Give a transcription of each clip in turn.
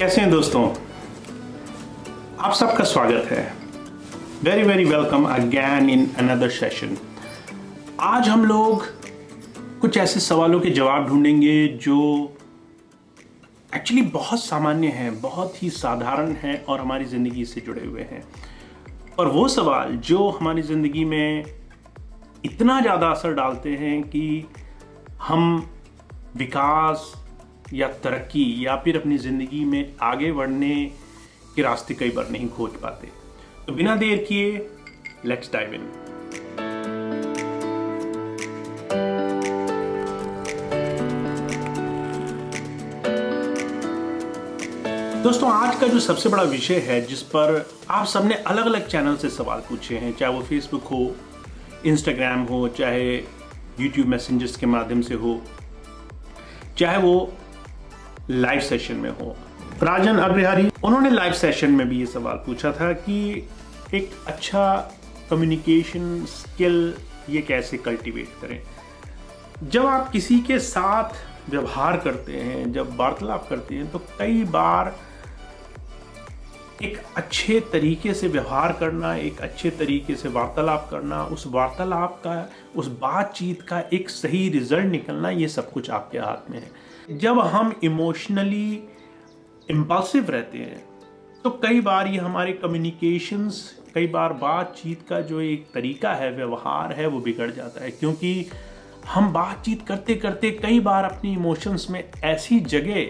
कैसे हैं दोस्तों, आप सबका स्वागत है। Very very welcome again in another session. आज हम लोग कुछ ऐसे सवालों के जवाब ढूंढेंगे जो एक्चुअली बहुत सामान्य हैं, बहुत ही साधारण हैं और हमारी ज़िंदगी से जुड़े हुए हैं। और वो सवाल जो हमारी ज़िंदगी में इतना ज़्यादा असर डालते हैं कि हम विकास या तरक्की या फिर अपनी ज़िंदगी में आगे बढ़ने के रास्ते कई बार नहीं खोज पाते। तो बिना देर किए लेट्स डाइव इन। दोस्तों, आज का जो सबसे बड़ा विषय है जिस पर आप सबने अलग अलग चैनल से सवाल पूछे हैं, चाहे वो फेसबुक हो, इंस्टाग्राम हो, चाहे यूट्यूब मैसेंजर्स के माध्यम से हो, चाहे वो लाइव सेशन में हो। राजन अग्रहारी उन्होंने लाइव सेशन में भी ये सवाल पूछा था कि एक अच्छा कम्युनिकेशन स्किल ये कैसे कल्टीवेट करें। जब आप किसी के साथ व्यवहार करते हैं, जब वार्तालाप करते हैं, तो कई बार एक अच्छे तरीके से व्यवहार करना, एक अच्छे तरीके से वार्तालाप करना, उस वार्तालाप का, उस बातचीत का एक सही रिजल्ट निकलना, ये सब कुछ आपके हाथ में है। जब हम इमोशनली इम्पल्सिव रहते हैं तो कई बार ये हमारे कम्युनिकेशंस, कई बार बातचीत का जो एक तरीका है, व्यवहार है, वो बिगड़ जाता है, क्योंकि हम बातचीत करते करते कई बार अपनी इमोशंस में ऐसी जगह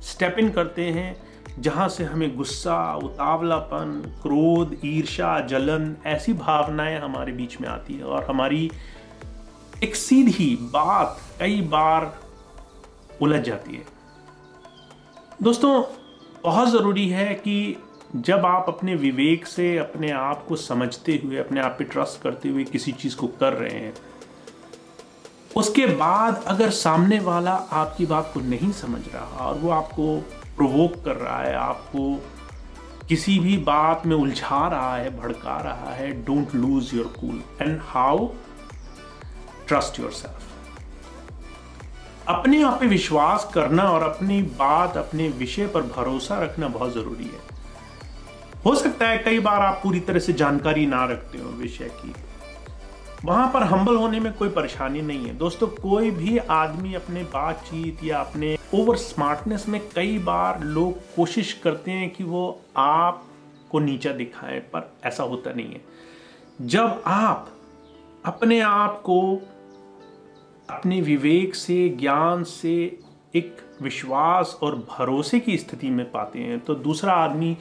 स्टेप इन करते हैं जहाँ से हमें गुस्सा, उतावलापन, क्रोध, ईर्ष्या, जलन, ऐसी भावनाएं हमारे बीच में आती है और हमारी एक सीधी बात कई बार उलझ जाती है। दोस्तों, बहुत ज़रूरी है कि जब आप अपने विवेक से अपने आप को समझते हुए, अपने आप पे ट्रस्ट करते हुए किसी चीज़ को कर रहे हैं, उसके बाद अगर सामने वाला आपकी बात को नहीं समझ रहा और वो आपको प्रोवोक कर रहा है, आपको किसी भी बात में उलझा रहा है, भड़का रहा है, don't lose your cool and how trust yourself. अपने आप पे विश्वास करना और अपनी बात, अपने विषय पर भरोसा रखना बहुत जरूरी है। हो सकता है कई बार आप पूरी तरह से जानकारी ना रखते हो विषय की, वहां पर हम्बल होने में कोई परेशानी नहीं है। दोस्तों, कोई भी आदमी अपने बातचीत या अपने ओवर स्मार्टनेस में कई बार लोग कोशिश करते हैं कि वो आपको नीचा दिखाएं, पर ऐसा होता नहीं है। जब आप अपने आप को अपने विवेक से, ज्ञान से एक विश्वास और भरोसे की स्थिति में पाते हैं, तो दूसरा आदमी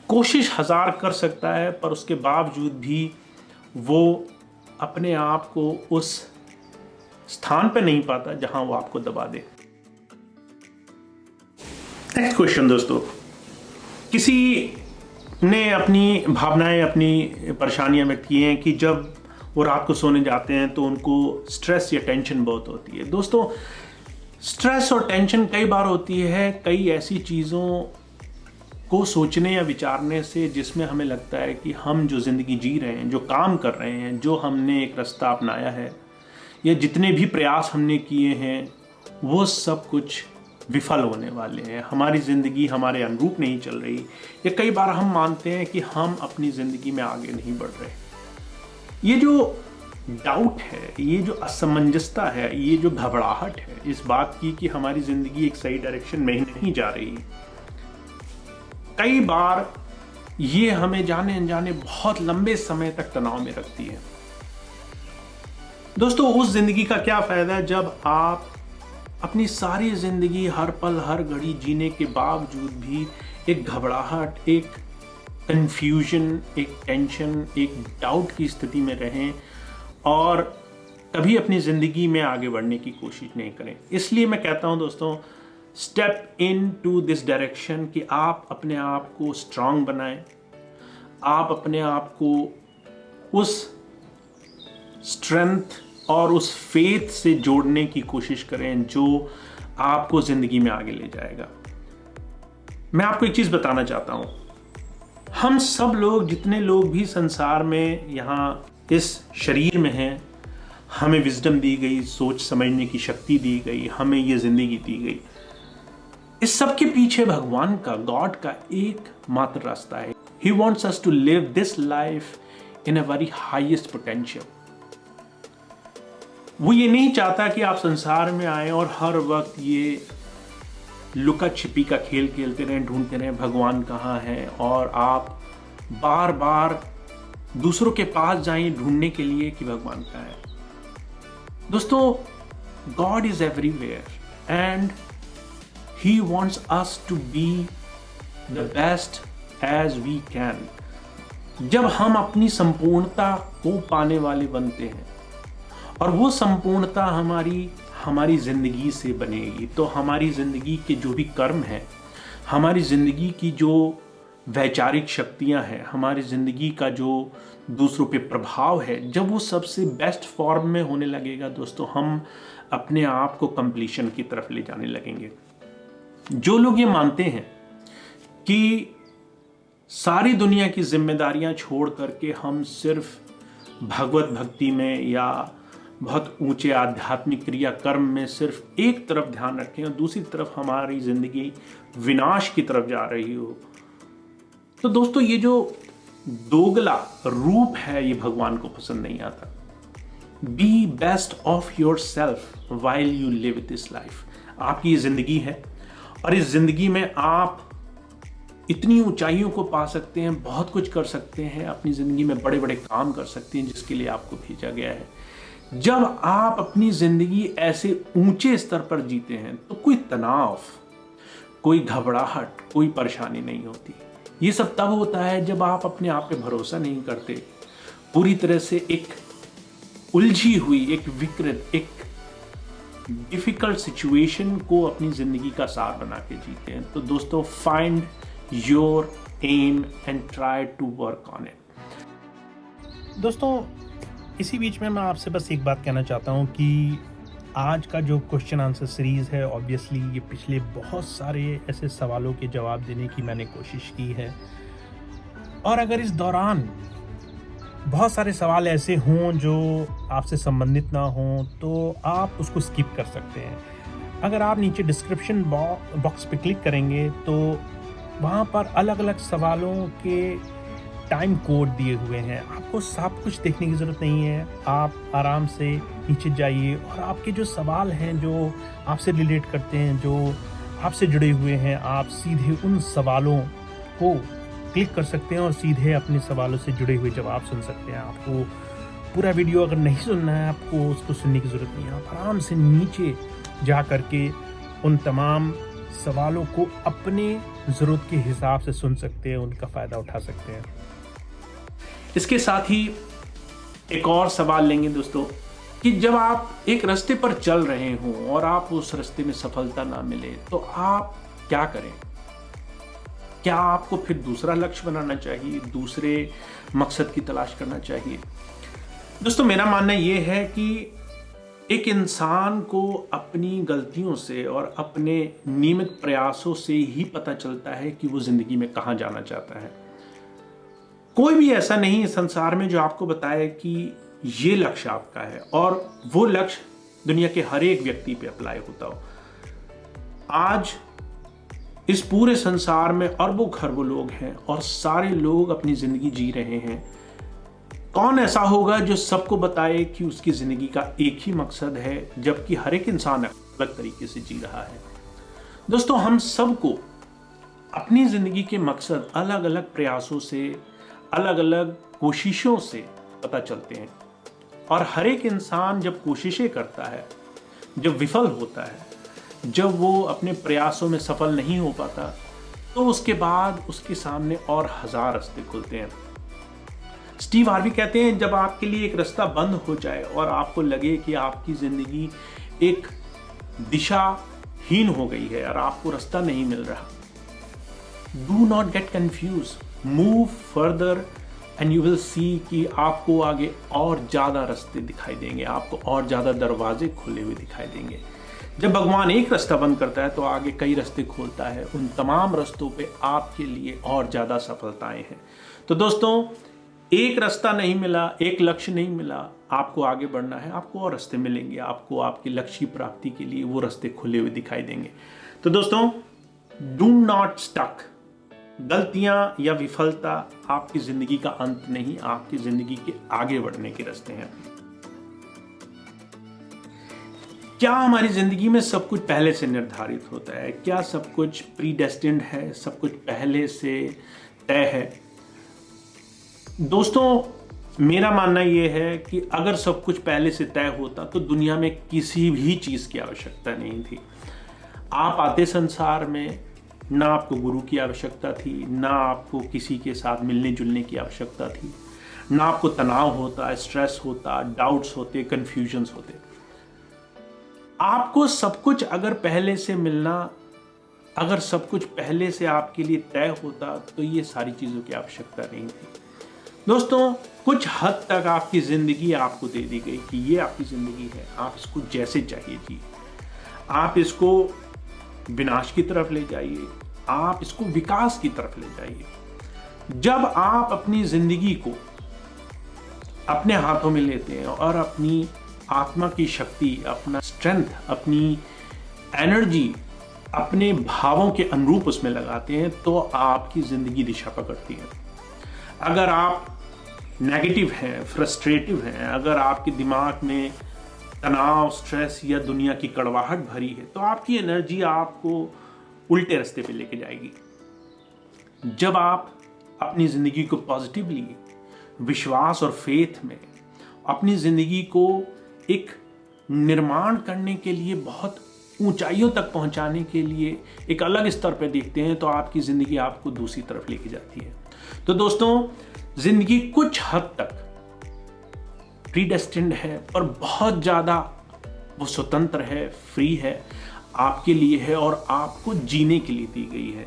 कोशिश हजार कर सकता है, पर उसके बावजूद भी वो अपने आप को उस स्थान पे नहीं पाता जहां वो आपको दबा दे। नेक्स्ट क्वेश्चन दोस्तों, किसी ने अपनी भावनाएं, अपनी परेशानियां व्यक्त की हैं कि जब वो रात को सोने जाते हैं तो उनको स्ट्रेस या टेंशन बहुत होती है। दोस्तों, स्ट्रेस और टेंशन कई बार होती है कई ऐसी चीज़ों को सोचने या विचारने से जिसमें हमें लगता है कि हम जो ज़िंदगी जी रहे हैं, जो काम कर रहे हैं, जो हमने एक रास्ता अपनाया है या जितने भी प्रयास हमने किए हैं, वो सब कुछ विफल होने वाले हैं। हमारी ज़िंदगी हमारे अनुरूप नहीं चल रही, या कई बार हम मानते हैं कि हम अपनी ज़िंदगी में आगे नहीं बढ़ रहे। ये जो डाउट है, ये जो असमंजसता है, ये जो घबराहट है इस बात की कि हमारी ज़िंदगी एक सही डायरेक्शन में ही नहीं जा रही, कई बार ये हमें जाने अनजाने बहुत लंबे समय तक तनाव में रखती है। दोस्तों, उस ज़िंदगी का क्या फ़ायदा जब आप अपनी सारी ज़िंदगी हर पल हर घड़ी जीने के बावजूद भी एक घबराहट, एक कंफ्यूजन, एक टेंशन, एक डाउट की स्थिति में रहें और कभी अपनी ज़िंदगी में आगे बढ़ने की कोशिश नहीं करें। इसलिए मैं कहता हूं दोस्तों, step in to this direction कि आप अपने आप को स्ट्रांग बनाएं, आप अपने आप को उस स्ट्रेंथ और उस फेथ से जोड़ने की कोशिश करें जो आपको ज़िंदगी में आगे ले जाएगा। मैं आपको एक चीज़ बताना चाहता हूं, हम सब लोग, जितने लोग भी संसार में यहाँ इस शरीर में हैं, हमें विजडम दी गई, सोच समझने की शक्ति दी गई, हमें ये ज़िंदगी दी गई। इस सब के पीछे भगवान का, गॉड का एक मात्र रास्ता है। He wants us to live this life in a very highest potential. वो ये नहीं चाहता कि आप संसार में आए और हर वक्त ये लुका छिपी का खेल खेलते रहें, ढूंढते रहें भगवान कहाँ है, और आप बार बार दूसरों के पास जाएं ढूंढने के लिए कि भगवान कहाँ है। दोस्तों, God is everywhere and he wants us to be the best as we can. जब हम अपनी संपूर्णता को पाने वाले बनते हैं और वो संपूर्णता हमारी जिंदगी से बनेगी, तो हमारी जिंदगी के जो भी कर्म हैं, हमारी जिंदगी की जो वैचारिक शक्तियां हैं, हमारी जिंदगी का जो दूसरों पे प्रभाव है, जब वो सबसे बेस्ट फॉर्म में होने लगेगा दोस्तों, हम अपने आप को कंप्लीशन की तरफ ले जाने लगेंगे। जो लोग ये मानते हैं कि सारी दुनिया की जिम्मेदारियां छोड़ करके हम सिर्फ भगवत भक्ति में या बहुत ऊंचे आध्यात्मिक क्रिया कर्म में सिर्फ एक तरफ ध्यान रखें और दूसरी तरफ हमारी जिंदगी विनाश की तरफ जा रही हो, तो दोस्तों ये जो दोगला रूप है ये भगवान को पसंद नहीं आता। B best of your self while you live this life. आपकी ये जिंदगी है और इस जिंदगी में आप इतनी ऊंचाइयों को पा सकते हैं, बहुत कुछ कर सकते हैं, अपनी जिंदगी में बड़े बड़े काम कर सकते हैं जिसके लिए आपको भेजा गया है। जब आप अपनी जिंदगी ऐसे ऊंचे स्तर पर जीते हैं तो कोई तनाव, कोई घबराहट, कोई परेशानी नहीं होती। ये सब तब होता है जब आप अपने आप पे भरोसा नहीं करते, पूरी तरह से एक उलझी हुई, एक विकृत, एक डिफिकल्ट सिचुएशन को अपनी जिंदगी का सार बना के जीते हैं। तो दोस्तों, find your aim and try to work on it. दोस्तों, इसी बीच में मैं आपसे बस एक बात कहना चाहता हूँ कि आज का जो क्वेश्चन आंसर सीरीज़ है, ऑब्वियसली ये पिछले बहुत सारे ऐसे सवालों के जवाब देने की मैंने कोशिश की है, और अगर इस दौरान बहुत सारे सवाल ऐसे हों जो आपसे संबंधित ना हों तो आप उसको स्किप कर सकते हैं। अगर आप नीचे डिस्क्रिप्शन बॉक्स पे क्लिक करेंगे तो वहाँ पर अलग अलग सवालों के टाइम कोड दिए हुए हैं। आपको सब कुछ देखने की ज़रूरत नहीं है, आप आराम से नीचे जाइए और आपके जो सवाल हैं जो आपसे रिलेट करते हैं, जो आपसे जुड़े हुए हैं, आप सीधे उन सवालों को क्लिक कर सकते हैं और सीधे अपने सवालों से जुड़े हुए जवाब सुन सकते हैं। आपको पूरा वीडियो अगर नहीं सुनना है, आपको उसको सुनने की ज़रूरत नहीं है। आप आराम से नीचे जा करके उन तमाम सवालों को अपने ज़रूरत के हिसाब से सुन सकते हैं, उनका फ़ायदा उठा सकते हैं। इसके साथ ही एक और सवाल लेंगे दोस्तों कि जब आप एक रास्ते पर चल रहे हों और आप उस रास्ते में सफलता ना मिले तो आप क्या करें? क्या आपको फिर दूसरा लक्ष्य बनाना चाहिए, दूसरे मकसद की तलाश करना चाहिए? दोस्तों, मेरा मानना यह है कि एक इंसान को अपनी गलतियों से और अपने नियमित प्रयासों से ही पता चलता है कि वो जिंदगी में कहाँ जाना चाहता है। कोई भी ऐसा नहीं है संसार में जो आपको बताए कि ये लक्ष्य आपका है और वो लक्ष्य दुनिया के हर एक व्यक्ति पे अप्लाई होता हो। आज इस पूरे संसार में अरबों खरबों लोग हैं और सारे लोग अपनी जिंदगी जी रहे हैं। कौन ऐसा होगा जो सबको बताए कि उसकी जिंदगी का एक ही मकसद है, जबकि हर एक इंसान अलग तरीके से जी रहा है। दोस्तों, हम सबको अपनी जिंदगी के मकसद अलग अलग प्रयासों से, अलग अलग कोशिशों से पता चलते हैं, और हर एक इंसान जब कोशिशें करता है, जब विफल होता है, जब वो अपने प्रयासों में सफल नहीं हो पाता, तो उसके बाद उसके सामने और हजार रास्ते खुलते हैं। स्टीव हार्वी कहते हैं, जब आपके लिए एक रास्ता बंद हो जाए और आपको लगे कि आपकी जिंदगी एक दिशाहीन हो गई है और आपको रास्ता नहीं मिल रहा, do not get confuse, move further and you will see कि आपको आगे और ज्यादा रास्ते दिखाई देंगे, आपको और ज्यादा दरवाजे खुले हुए दिखाई देंगे। जब भगवान एक रास्ता बंद करता है तो आगे कई रास्ते खोलता है, उन तमाम रास्तों पे आपके लिए और ज्यादा सफलताएं हैं। तो दोस्तों, एक रास्ता नहीं मिला, एक लक्ष्य नहीं मिला, आपको आगे बढ़ना है, आपको और रास्ते मिलेंगे, आपको आपके लक्ष्य की प्राप्ति के लिए वो रास्ते खुले हुए दिखाई देंगे। तो दोस्तों, डू नॉट स्टक। गलतियां या विफलता आपकी जिंदगी का अंत नहीं, आपकी जिंदगी के आगे बढ़ने के रास्ते हैं। क्या हमारी जिंदगी में सब कुछ पहले से निर्धारित होता है? क्या सब कुछ प्रीडेस्टिन्ड है? सब कुछ पहले से तय है? दोस्तों, मेरा मानना यह है कि अगर सब कुछ पहले से तय होता तो दुनिया में किसी भी चीज की आवश्यकता नहीं थी। आप आते संसार में, ना आपको गुरु की आवश्यकता थी, ना आपको किसी के साथ मिलने जुलने की आवश्यकता थी, ना आपको तनाव होता, स्ट्रेस होता, डाउट्स होते, कंफ्यूजन्स होते। आपको सब कुछ अगर पहले से मिलना, अगर सब कुछ पहले से आपके लिए तय होता तो ये सारी चीजों की आवश्यकता नहीं थी। दोस्तों, कुछ हद तक आपकी जिंदगी आपको दे दी गई कि ये आपकी जिंदगी है, आप इसको जैसे चाहिए जिए। आप इसको विनाश की तरफ ले जाइए, आप इसको विकास की तरफ ले जाइए। जब आप अपनी जिंदगी को अपने हाथों में लेते हैं और अपनी आत्मा की शक्ति, अपना स्ट्रेंथ, अपनी एनर्जी अपने भावों के अनुरूप उसमें लगाते हैं तो आपकी जिंदगी दिशा पकड़ती है। अगर आप नेगेटिव हैं, फ्रस्ट्रेटिव हैं, अगर आपके दिमाग में तनाव, स्ट्रेस या दुनिया की कड़वाहट भरी है तो आपकी एनर्जी आपको उल्टे रास्ते पे लेके जाएगी। जब आप अपनी जिंदगी को पॉजिटिवली, विश्वास और फेथ में अपनी जिंदगी को एक निर्माण करने के लिए, बहुत ऊंचाइयों तक पहुंचाने के लिए एक अलग स्तर पर देखते हैं तो आपकी जिंदगी आपको दूसरी तरफ लेके जाती है। तो दोस्तों, जिंदगी कुछ हद तक प्रीडेस्टिन्ड है पर बहुत ज्यादा वो स्वतंत्र है, फ्री है, आपके लिए है और आपको जीने के लिए दी गई है।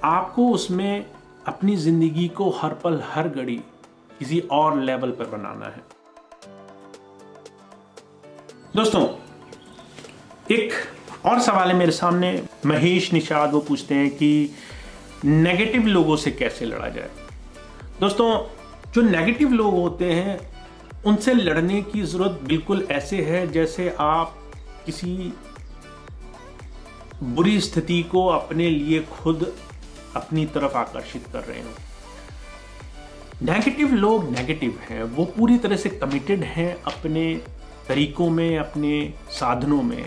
आपको उसमें अपनी जिंदगी को हर पल, हर घड़ी किसी और लेवल पर बनाना है। दोस्तों, एक और सवाल है मेरे सामने। महेश निषाद वो पूछते हैं कि नेगेटिव लोगों से कैसे लड़ा जाए। दोस्तों, जो नेगेटिव लोग होते हैं उनसे लड़ने की जरूरत बिल्कुल ऐसे है जैसे आप किसी बुरी स्थिति को अपने लिए खुद अपनी तरफ आकर्षित कर रहे हो। नेगेटिव लोग नेगेटिव हैं, वो पूरी तरह से कमिटेड हैं अपने तरीकों में, अपने साधनों में,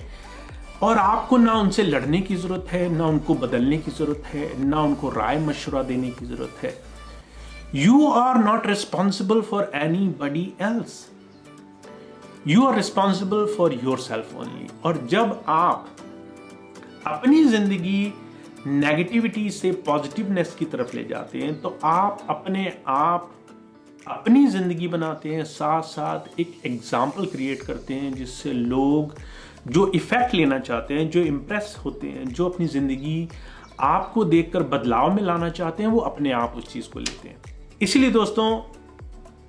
और आपको ना उनसे लड़ने की जरूरत है, ना उनको बदलने की जरूरत है, ना उनको राय मशवरा देने की जरूरत है। You are not responsible for anybody else. You are responsible for yourself only. और जब आप अपनी जिंदगी नेगेटिविटी से पॉजिटिवनेस की तरफ ले जाते हैं तो आप अपने आप अपनी जिंदगी बनाते हैं, साथ साथ एक एग्जाम्पल क्रिएट करते हैं जिससे लोग जो इफेक्ट लेना चाहते हैं, जो इम्प्रेस होते हैं, जो अपनी जिंदगी आपको देखकर बदलाव में लाना चाहते हैं, वो अपने आप उस चीज को लेते हैं। इसलिए दोस्तों,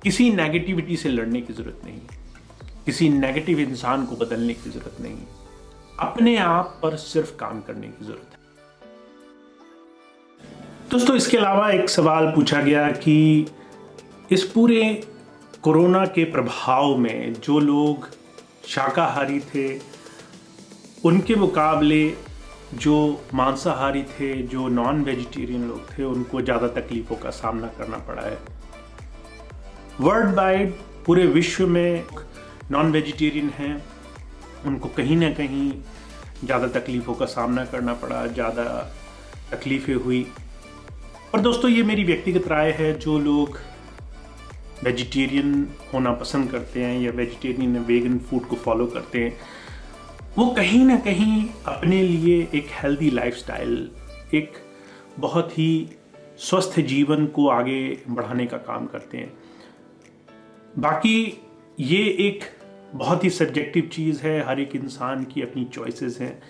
किसी नेगेटिविटी से लड़ने की जरूरत नहीं, किसी नेगेटिव इंसान को बदलने की जरूरत नहीं, अपने आप पर सिर्फ काम करने की जरूरत है। दोस्तों, इसके अलावा एक सवाल पूछा गया कि इस पूरे कोरोना के प्रभाव में जो लोग शाकाहारी थे उनके मुकाबले जो मांसाहारी थे, जो नॉन वेजिटेरियन लोग थे, उनको ज़्यादा तकलीफ़ों का सामना करना पड़ा है। वर्ल्ड वाइड पूरे विश्व में नॉन वेजिटेरियन हैं, उनको कहीं ना कहीं ज़्यादा तकलीफ़ों का सामना करना पड़ा, ज़्यादा तकलीफ़ें हुई। और दोस्तों, ये मेरी व्यक्तिगत राय है, जो लोग वेजिटेरियन होना पसंद करते हैं या वेजिटेरियन या वेगन फूड को फॉलो करते हैं, वो कहीं ना कहीं अपने लिए एक हेल्दी लाइफस्टाइल, एक बहुत ही स्वस्थ जीवन को आगे बढ़ाने का काम करते हैं। बाकी ये एक बहुत ही सब्जेक्टिव चीज़ है, हर एक इंसान की अपनी चॉइसेस हैं,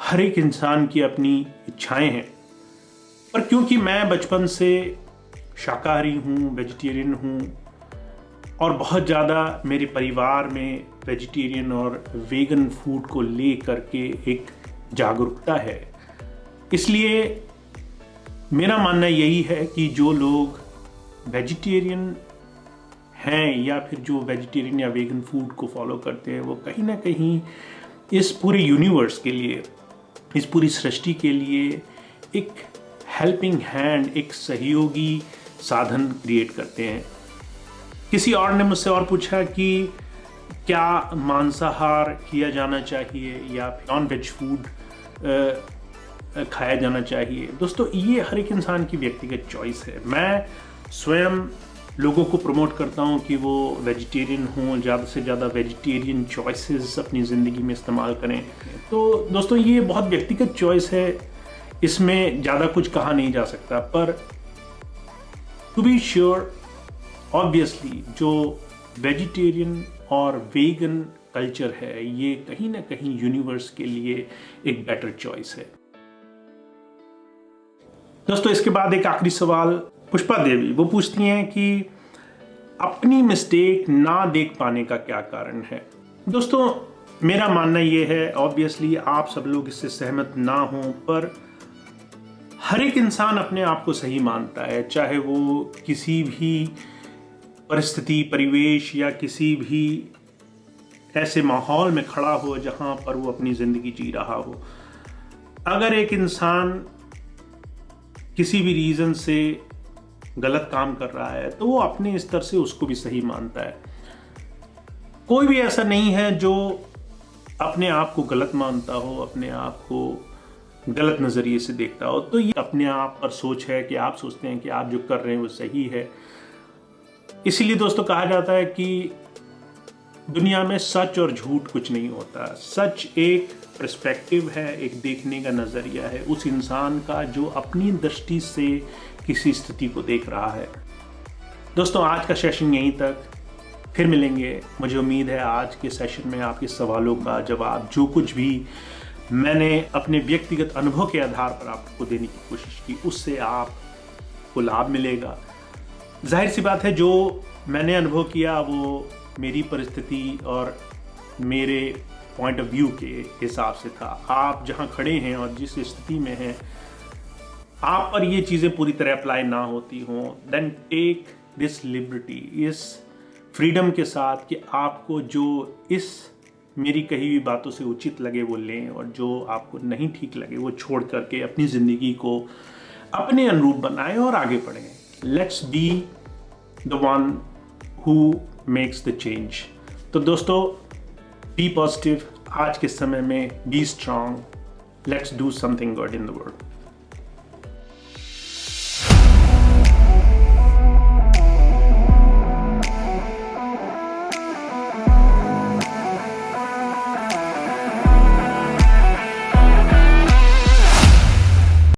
हर एक इंसान की अपनी इच्छाएं हैं। पर क्योंकि मैं बचपन से शाकाहारी हूँ, वेजिटेरियन हूँ, और बहुत ज़्यादा मेरे परिवार में वेजिटेरियन और वेगन फूड को ले करके एक जागरूकता है, इसलिए मेरा मानना यही है कि जो लोग वेजिटेरियन हैं या फिर जो वेजिटेरियन या वेगन फूड को फॉलो करते हैं, वो कहीं ना कहीं इस पूरे यूनिवर्स के लिए, इस पूरी सृष्टि के लिए एक हेल्पिंग हैंड, एक सहयोगी साधन क्रिएट करते हैं। किसी और ने मुझसे और पूछा कि क्या मांसाहार किया जाना चाहिए या नॉन वेज फूड खाया जाना चाहिए। दोस्तों, ये हर एक इंसान की व्यक्तिगत चॉइस है। मैं स्वयं लोगों को प्रमोट करता हूँ कि वो वेजिटेरियन हों, ज़्यादा से ज़्यादा वेजिटेरियन चॉइसेस अपनी ज़िंदगी में इस्तेमाल करें। तो दोस्तों, ये बहुत व्यक्तिगत चॉइस है, इसमें ज़्यादा कुछ कहा नहीं जा सकता। पर टू बी श्योर, ऑब्वियसली जो वेजिटेरियन और वेगन कल्चर है, ये कहीं ना कहीं यूनिवर्स के लिए एक बेटर चॉइस है। दोस्तों, इसके बाद एक आखिरी सवाल पुष्पा देवी, वो पूछती हैं कि अपनी मिस्टेक ना देख पाने का क्या कारण है। दोस्तों, मेरा मानना ये है, ऑब्वियसली आप सब लोग इससे सहमत ना हों, पर हर एक इंसान अपने आप को सही मानता है, चाहे वो किसी भी परिस्थिति, परिवेश या किसी भी ऐसे माहौल में खड़ा हो जहां पर वो अपनी जिंदगी जी रहा हो। अगर एक इंसान किसी भी रीजन से गलत काम कर रहा है तो वो अपने स्तर से उसको भी सही मानता है। कोई भी ऐसा नहीं है जो अपने आप को गलत मानता हो, अपने आप को गलत नजरिए से देखता हो। तो ये अपने आप पर सोच है कि आप सोचते हैं कि आप जो कर रहे हैं वो सही है। इसीलिए दोस्तों कहा जाता है कि दुनिया में सच और झूठ कुछ नहीं होता। सच एक पर्सपेक्टिव है, एक देखने का नजरिया है उस इंसान का जो अपनी दृष्टि से किसी स्थिति को देख रहा है। दोस्तों, आज का सेशन यहीं तक, फिर मिलेंगे। मुझे उम्मीद है आज के सेशन में आपके सवालों का जवाब, जो कुछ भी मैंने अपने व्यक्तिगत अनुभव के आधार पर आपको देने की कोशिश की, उससे आपको लाभ मिलेगा। जाहिर सी बात है, जो मैंने अनुभव किया वो मेरी परिस्थिति और मेरे पॉइंट ऑफ व्यू के हिसाब से था। आप जहां खड़े हैं और जिस स्थिति में हैं, आप पर ये चीज़ें पूरी तरह अप्लाई ना होती हों, देन टेक दिस लिबर्टी, इस फ्रीडम के साथ कि आपको जो इस मेरी कही हुई बातों से उचित लगे वो लें, और जो आपको नहीं ठीक लगे वो छोड़ करके अपनी ज़िंदगी को अपने अनुरूप बनाएं और आगे बढ़ें। Let's be the one who makes the change. तो दोस्तों, बी पॉजिटिव, आज के समय में B strong, let's do something good in the world.